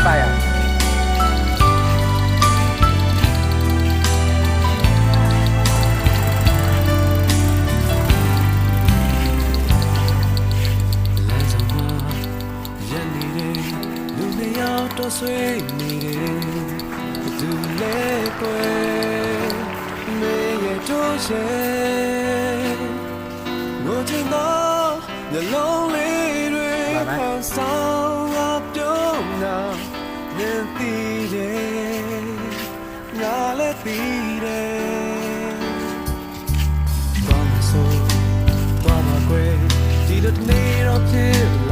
ပါရတော့ဆွေးနေတယ်သူလဲကွယ်မေရဲ့တို့ရဲ့ငိုချင်တော့နှလုံးလေးတွေခေါ်ဆောင်ငါပြုံးနာနေသိတယ်ငါလည်းသိတယ်ဘာမဆိုဘာမကွယ်ဒီလိုနေတော့ဖြစ်